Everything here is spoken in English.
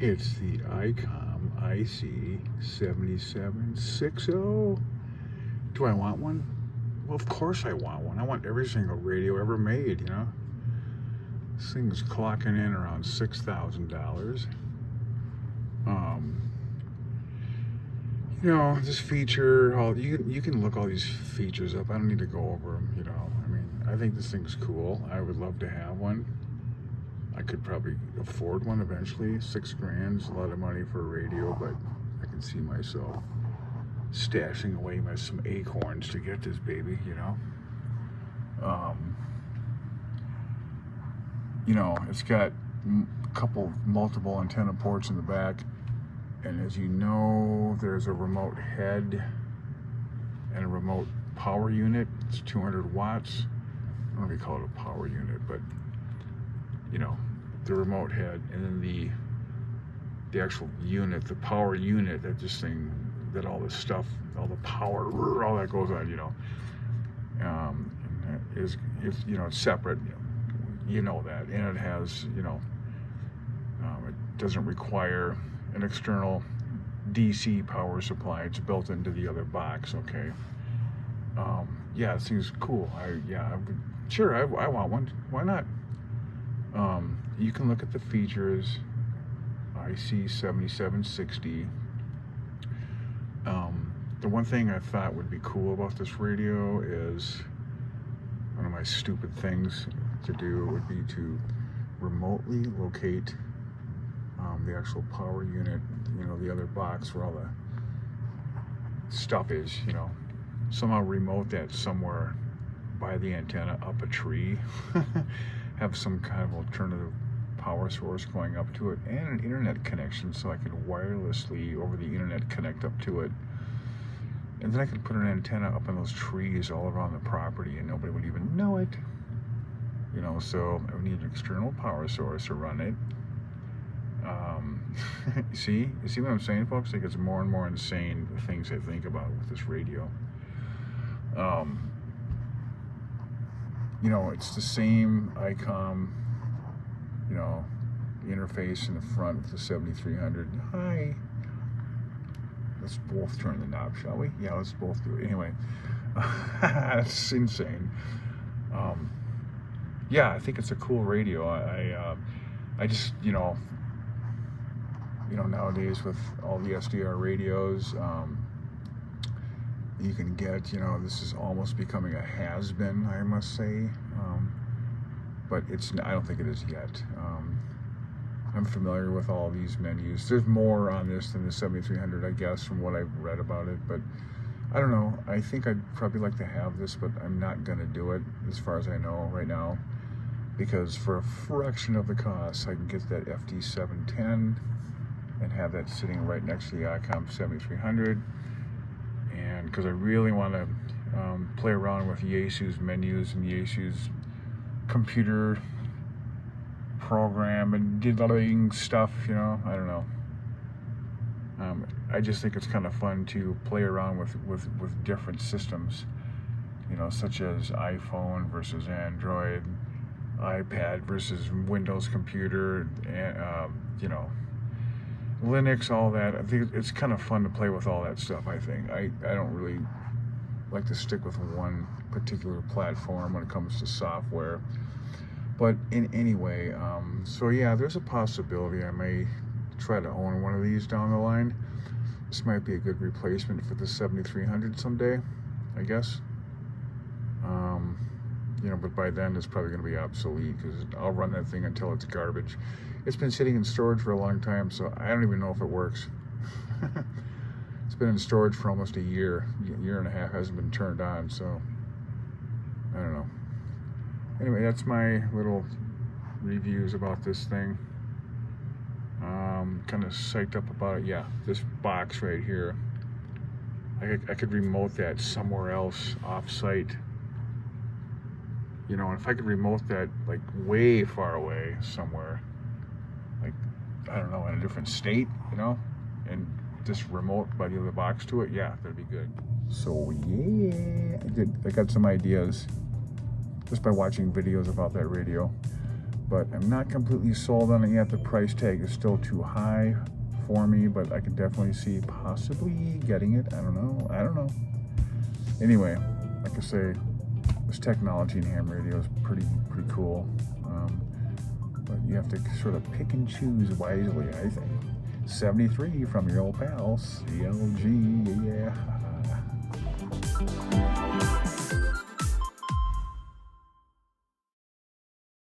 It's the Icom IC-7760. Do I want one? Well, of course I want one. I want every single radio ever made, you know? This thing's clocking in around $6,000. You know, this feature, you can look all these features up. I don't need to go over them, you know. I mean, I think this thing's cool. I would love to have one. I could probably afford one eventually. $6,000 is a lot of money for a radio, but I can see myself stashing away some acorns to get this baby, you know. You know, it's got multiple antenna ports in the back, and as you know, there's a remote head and a remote power unit. It's 200 watts. I don't know if you call it a power unit, but you know, the remote head, and then the actual unit, the power unit, that all this stuff, all the power, all that goes on, you know, is you know, it's separate, you know that, and it has, you know, it doesn't require an external DC power supply. It's built into the other box. Okay. Yeah, it seems cool. I want one. Why not? You can look at the features. IC-7760. The one thing I thought would be cool about this radio is, one of my stupid things to do would be to remotely locate the actual power unit, you know, the other box where all the stuff is, you know, somehow remote that somewhere by the antenna up a tree. Have some kind of alternative power source going up to it, and an internet connection so I can wirelessly over the internet connect up to it, and then I could put an antenna up in those trees all around the property and nobody would even know it, you know. So I would need an external power source to run it. You see what I'm saying, folks? Like, it's more and more insane, the things I think about with this radio. You know, it's the same Icom, you know, the interface in the front with the 7300. Hi. Let's both turn the knob, shall we? Yeah, let's both do it. Anyway, it's insane. Yeah, I think it's a cool radio. I just, you know, nowadays with all the SDR radios, you can get, you know, this is almost becoming a has-been, I must say, but I don't think it is yet. I'm familiar with all these menus. There's more on this than the 7300, I guess, from what I've read about it, but I don't know. I think I'd probably like to have this, but I'm not going to do it as far as I know right now, because for a fraction of the cost, I can get that FD710 and have that sitting right next to the Icom 7300. And because I really want to play around with Yaesu's menus and Yaesu's computer program and diddling stuff, you know, I don't know. I just think it's kind of fun to play around with different systems, you know, such as iPhone versus Android, iPad versus Windows computer, and you know, Linux, all that. I think it's kind of fun to play with all that stuff. I think I don't really like to stick with one particular platform when it comes to software. But anyway, so yeah, there's a possibility I may try to own one of these down the line. This might be a good replacement for the 7300 someday, I guess. You know, but by then it's probably going to be obsolete, because I'll run that thing until it's garbage. It's been sitting in storage for a long time, so I don't even know if it works. It's been in storage for almost a year and a half, hasn't been turned on, so I don't know. Anyway, that's my little reviews about this thing. Kind of psyched up about it. Yeah, this box right here, I could remote that somewhere else off-site. You know, and if I could remote that like way far away somewhere, like, I don't know, in a different state, you know, and just remote by the other box to it, yeah, that'd be good. So yeah, I got some ideas just by watching videos about that radio. but I'm not completely sold on it yet. The price tag is still too high for me, but I can definitely see possibly getting it. I don't know. Anyway, like I say, this technology in ham radio is pretty cool. But you have to sort of pick and choose wisely, I think. 73 from your old pal, CLG.